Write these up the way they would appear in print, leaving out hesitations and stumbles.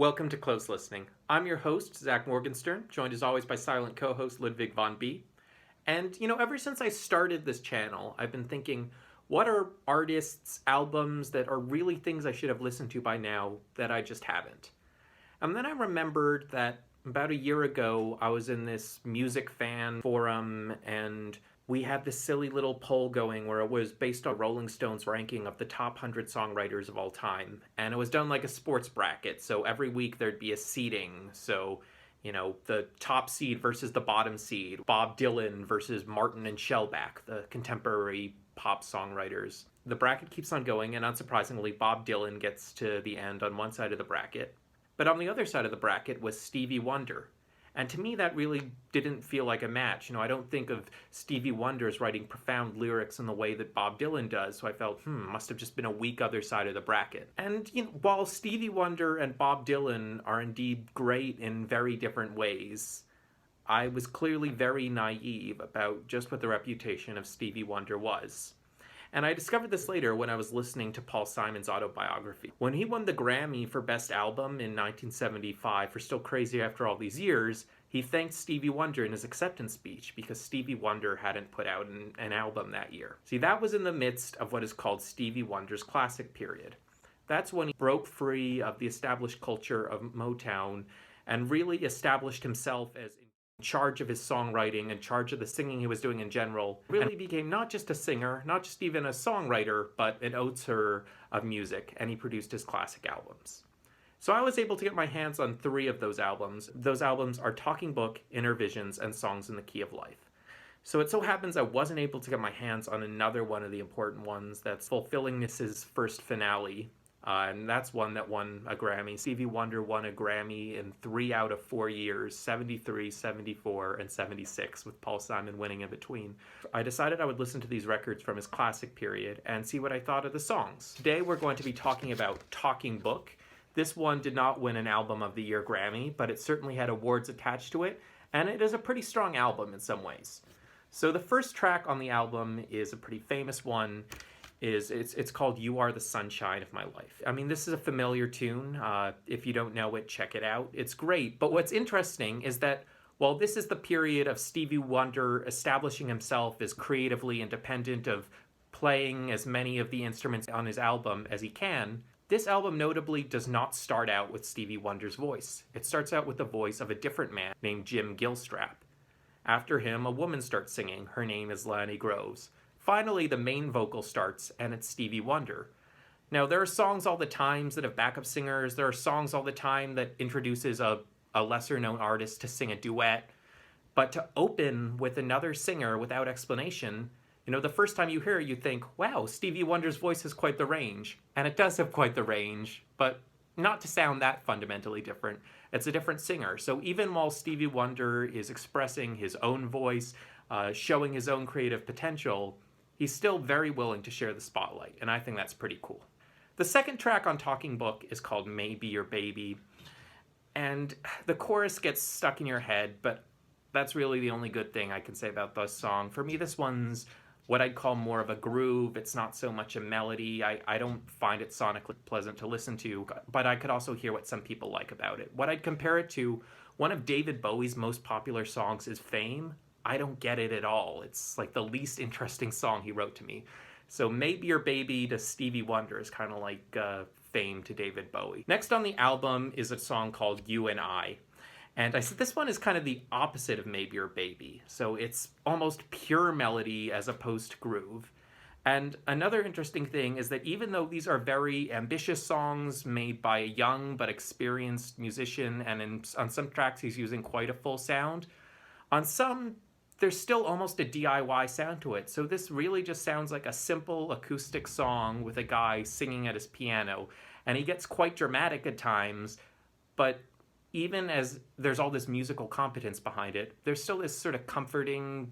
Welcome to Close Listening. I'm your host, Zach Morgenstern, joined as always by silent co-host Ludwig von B. And, ever since I started this channel, I've been thinking, what are artists, albums that are really things I should have listened to by now that I just haven't? And then I remembered that about a year ago, I was in this music fan forum, and we had this silly little poll going where it was based on Rolling Stone's ranking of the top 100 songwriters of all time. And it was done like a sports bracket. So every week there'd be a seeding. So, the top seed versus the bottom seed. Bob Dylan versus Martin and Shellback, the contemporary pop songwriters. The bracket keeps on going, and unsurprisingly, Bob Dylan gets to the end on one side of the bracket. But on the other side of the bracket was Stevie Wonder. And to me, that really didn't feel like a match. I don't think of Stevie Wonder as writing profound lyrics in the way that Bob Dylan does. So I felt, must have just been a weak other side of the bracket. And, while Stevie Wonder and Bob Dylan are indeed great in very different ways, I was clearly very naive about just what the reputation of Stevie Wonder was. And I discovered this later when I was listening to Paul Simon's autobiography. When he won the Grammy for Best Album in 1975 for Still Crazy After All These Years, he thanked Stevie Wonder in his acceptance speech because Stevie Wonder hadn't put out an album that year. See, that was in the midst of what is called Stevie Wonder's classic period. That's when he broke free of the established culture of Motown and really established himself as in charge of his songwriting, in charge of the singing he was doing in general, really became not just a singer, not just even a songwriter, but an auteur of music, and he produced his classic albums. So I was able to get my hands on 3 of those albums. Those albums are Talking Book, Inner Visions, and Songs in the Key of Life. So it so happens I wasn't able to get my hands on another one of the important ones that's Fulfillingness's first finale, and that's one that won a Grammy. Stevie Wonder won a Grammy in 3 out of 4 years, 73, 74, and 76, with Paul Simon winning in between. I decided I would listen to these records from his classic period and see what I thought of the songs. Today we're going to be talking about Talking Book. This one did not win an Album of the Year Grammy, but it certainly had awards attached to it, and it is a pretty strong album in some ways. So the first track on the album is a pretty famous one. It's called You Are the Sunshine of My Life. I mean, this is a familiar tune. If you don't know it, check it out. It's great. But what's interesting is that while this is the period of Stevie Wonder establishing himself as creatively independent, of playing as many of the instruments on his album as he can, this album notably does not start out with Stevie Wonder's voice. It starts out with the voice of a different man named Jim Gilstrap. After him, a woman starts singing. Her name is Lanny Groves. Finally, the main vocal starts, and it's Stevie Wonder. Now, there are songs all the time that have backup singers. There are songs all the time that introduces a lesser-known artist to sing a duet. But to open with another singer without explanation, the first time you hear it, you think, wow, Stevie Wonder's voice has quite the range. And it does have quite the range, but not to sound that fundamentally different. It's a different singer. So even while Stevie Wonder is expressing his own voice, showing his own creative potential, he's still very willing to share the spotlight, and I think that's pretty cool. The second track on Talking Book is called Maybe Your Baby, and the chorus gets stuck in your head, but that's really the only good thing I can say about this song. For me, this one's what I'd call more of a groove. It's not so much a melody. I don't find it sonically pleasant to listen to, but I could also hear what some people like about it. What I'd compare it to, one of David Bowie's most popular songs is Fame. I don't get it at all. It's like the least interesting song he wrote to me. So Maybe Your Baby to Stevie Wonder is kind of like Fame to David Bowie. Next on the album is a song called You and I. And I said this one is kind of the opposite of Maybe Your Baby. So it's almost pure melody as opposed to groove. And another interesting thing is that even though these are very ambitious songs made by a young but experienced musician, and on some tracks he's using quite a full sound, on some there's still almost a DIY sound to it. So this really just sounds like a simple acoustic song with a guy singing at his piano. And he gets quite dramatic at times, but even as there's all this musical competence behind it, there's still this sort of comforting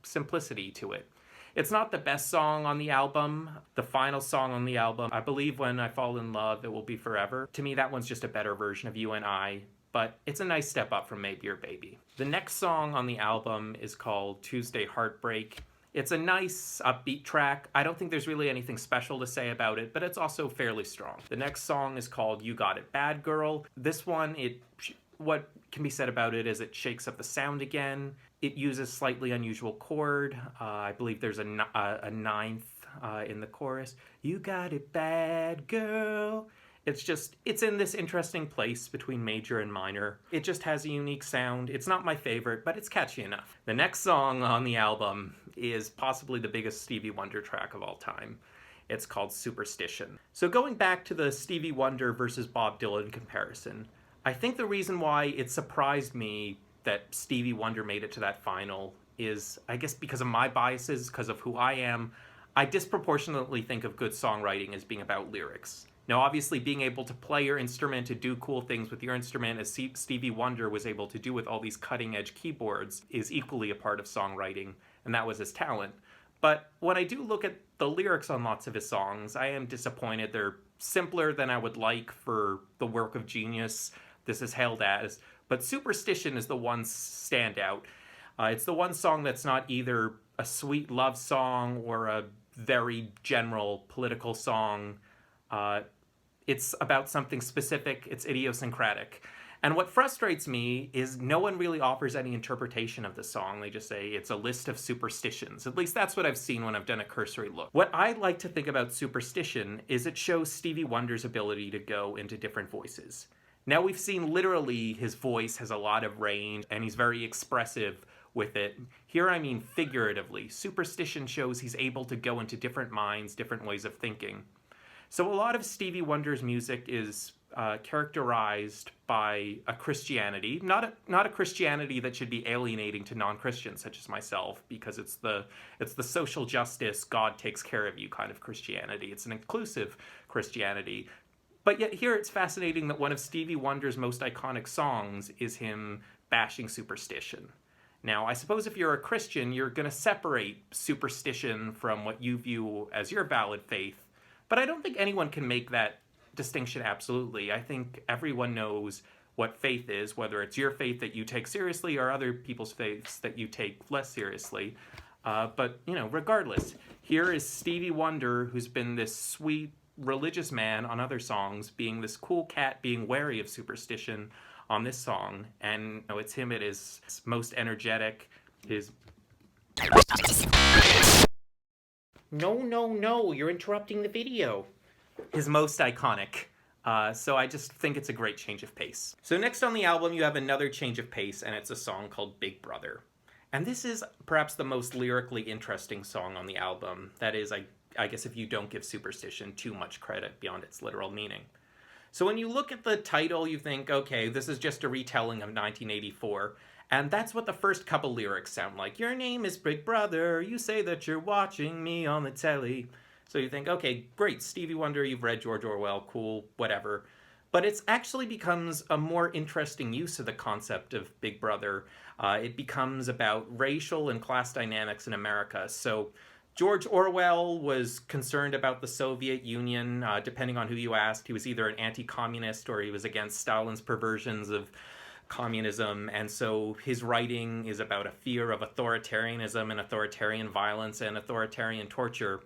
simplicity to it. It's not the best song on the album. The final song on the album, I believe When I Fall in Love, It Will Be Forever. To me, that one's just a better version of You and I, but it's a nice step up from Maybe Your Baby. The next song on the album is called Tuesday Heartbreak. It's a nice upbeat track. I don't think there's really anything special to say about it, but it's also fairly strong. The next song is called You Got It Bad Girl. This one, what can be said about it is it shakes up the sound again. It uses slightly unusual chord. I believe there's a ninth in the chorus. You got it bad, girl. It's in this interesting place between major and minor. It just has a unique sound. It's not my favorite, but it's catchy enough. The next song on the album is possibly the biggest Stevie Wonder track of all time. It's called Superstition. So going back to the Stevie Wonder versus Bob Dylan comparison, I think the reason why it surprised me that Stevie Wonder made it to that final is, I guess, because of my biases, because of who I am. I disproportionately think of good songwriting as being about lyrics. Now, obviously, being able to play your instrument, to do cool things with your instrument, as Stevie Wonder was able to do with all these cutting-edge keyboards, is equally a part of songwriting, and that was his talent. But when I do look at the lyrics on lots of his songs, I am disappointed. They're simpler than I would like for the work of genius this is hailed as. But Superstition is the one standout. It's the one song that's not either a sweet love song or a very general political song. It's about something specific. It's idiosyncratic. And what frustrates me is no one really offers any interpretation of the song. They just say it's a list of superstitions. At least that's what I've seen when I've done a cursory look. What I like to think about Superstition is it shows Stevie Wonder's ability to go into different voices. Now, we've seen literally his voice has a lot of range and he's very expressive with it. Here I mean figuratively. Superstition shows he's able to go into different minds, different ways of thinking. So a lot of Stevie Wonder's music is characterized by a Christianity, not a Christianity that should be alienating to non-Christians such as myself, because it's the social justice, God takes care of you kind of Christianity. It's an inclusive Christianity. But yet here it's fascinating that one of Stevie Wonder's most iconic songs is him bashing superstition. Now, I suppose if you're a Christian, you're going to separate superstition from what you view as your valid faith. But I don't think anyone can make that distinction absolutely. I think everyone knows what faith is, whether it's your faith that you take seriously or other people's faiths that you take less seriously. But, regardless, here is Stevie Wonder, who's been this sweet, religious man on other songs, being this cool cat, being wary of superstition on this song. And it's him at his most energetic, his... No, you're interrupting the video. His most iconic. So I just think it's a great change of pace. So next on the album, you have another change of pace, and it's a song called Big Brother. And this is perhaps the most lyrically interesting song on the album. That is, I guess if you don't give Superstition too much credit beyond its literal meaning. So when you look at the title, you think, okay, this is just a retelling of 1984. And that's what the first couple lyrics sound like. Your name is Big Brother. You say that you're watching me on the telly. So you think, okay, great, Stevie Wonder, you've read George Orwell, cool, whatever. But it actually becomes a more interesting use of the concept of Big Brother. It becomes about racial and class dynamics in America. So George Orwell was concerned about the Soviet Union. Depending on who you asked, he was either an anti-communist or he was against Stalin's perversions of communism. And so his writing is about a fear of authoritarianism and authoritarian violence and authoritarian torture.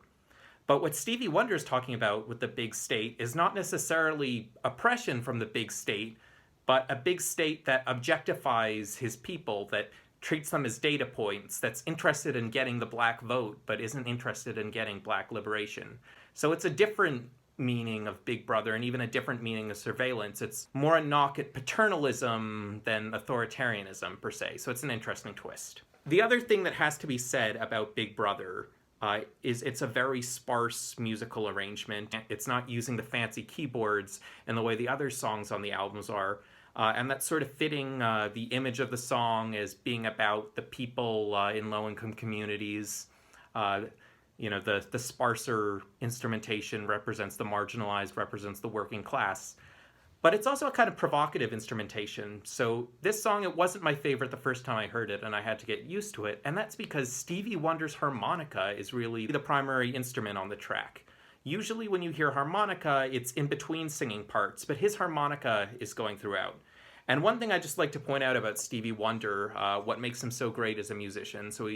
But what Stevie Wonder is talking about with the big state is not necessarily oppression from the big state, but a big state that objectifies his people, that treats them as data points, that's interested in getting the black vote, but isn't interested in getting black liberation. So it's a different meaning of Big Brother and even a different meaning of surveillance. It's more a knock at paternalism than authoritarianism per se. So it's an interesting twist. The other thing that has to be said about Big Brother is it's a very sparse musical arrangement. It's not using the fancy keyboards in the way the other songs on the albums are. And that's sort of fitting the image of the song as being about the people in low-income communities. The sparser instrumentation represents the marginalized, represents the working class. But it's also a kind of provocative instrumentation. So this song, it wasn't my favorite the first time I heard it, and I had to get used to it. And that's because Stevie Wonder's harmonica is really the primary instrument on the track. Usually when you hear harmonica, it's in between singing parts, but his harmonica is going throughout. And one thing I just like to point out about Stevie Wonder, what makes him so great as a musician, so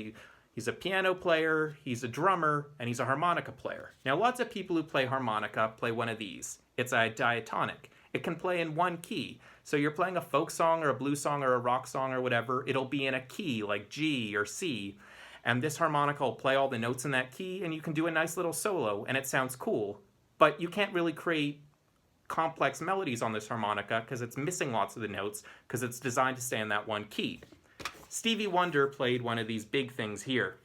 He's a piano player, he's a drummer, and he's a harmonica player. Now, lots of people who play harmonica play one of these. It's a diatonic. It can play in one key. So you're playing a folk song or a blues song or a rock song or whatever, it'll be in a key like G or C. And this harmonica will play all the notes in that key, and you can do a nice little solo, and it sounds cool. But you can't really create complex melodies on this harmonica because it's missing lots of the notes because it's designed to stay in that one key. Stevie Wonder played one of these big things here,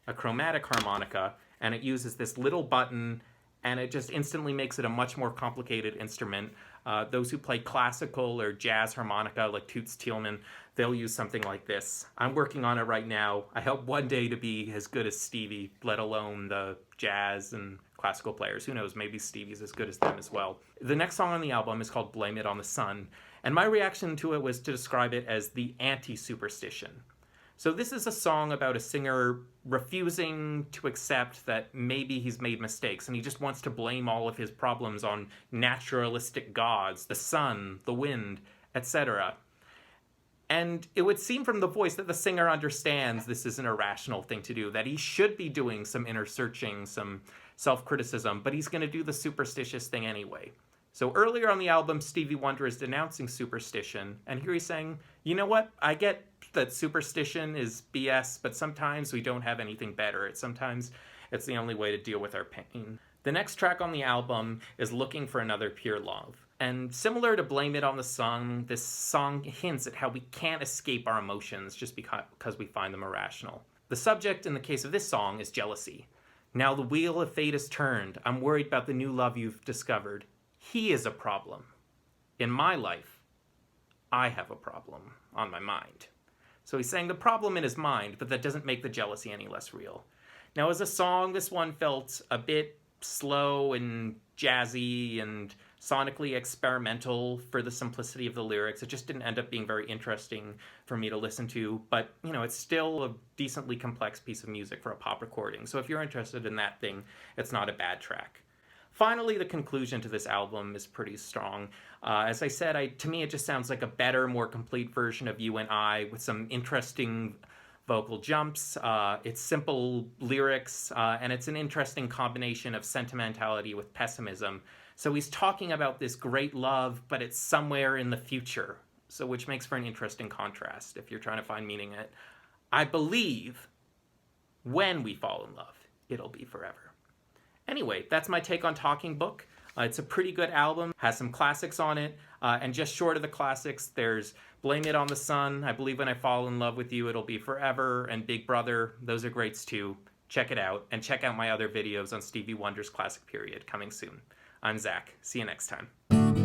a chromatic harmonica, and it uses this little button, and it just instantly makes it a much more complicated instrument. Those who play classical or jazz harmonica, like Toots Thielman, they'll use something like this. I'm working on it right now. I hope one day to be as good as Stevie, let alone the jazz and classical players. Who knows, maybe Stevie's as good as them as well. The next song on the album is called Blame It on the Sun, and my reaction to it was to describe it as the anti-superstition. So this is a song about a singer refusing to accept that maybe he's made mistakes, and he just wants to blame all of his problems on naturalistic gods, the sun, the wind, etc. And it would seem from the voice that the singer understands this is an irrational thing to do, that he should be doing some inner searching, some self-criticism, but he's going to do the superstitious thing anyway. So earlier on the album, Stevie Wonder is denouncing superstition, and here he's saying, you know what, I get that superstition is BS, but sometimes we don't have anything better. Sometimes it's the only way to deal with our pain. The next track on the album is Looking for Another Pure Love. And similar to Blame It on the Sun, this song hints at how we can't escape our emotions just because we find them irrational. The subject in the case of this song is jealousy. Now the wheel of fate is turned. I'm worried about the new love you've discovered. He is a problem. In my life, I have a problem on my mind. So he's saying the problem in his mind, but that doesn't make the jealousy any less real. Now as a song, this one felt a bit slow and jazzy and sonically experimental for the simplicity of the lyrics. It just didn't end up being very interesting for me to listen to, but you know, it's still a decently complex piece of music for a pop recording. So if you're interested in that thing, it's not a bad track. Finally, the conclusion to this album is pretty strong. As I said, to me it just sounds like a better, more complete version of You and I with some interesting vocal jumps. It's simple lyrics, and it's an interesting combination of sentimentality with pessimism. So he's talking about this great love, but it's somewhere in the future, so which makes for an interesting contrast if you're trying to find meaning in it. I believe when we fall in love, it'll be forever. Anyway, that's my take on Talking Book. It's a pretty good album, has some classics on it, and just short of the classics, there's Blame It on the Sun, I Believe When I Fall in Love with You, It'll Be Forever, and Big Brother. Those are greats too. Check it out, and check out my other videos on Stevie Wonder's classic period coming soon. I'm Zach. See you next time.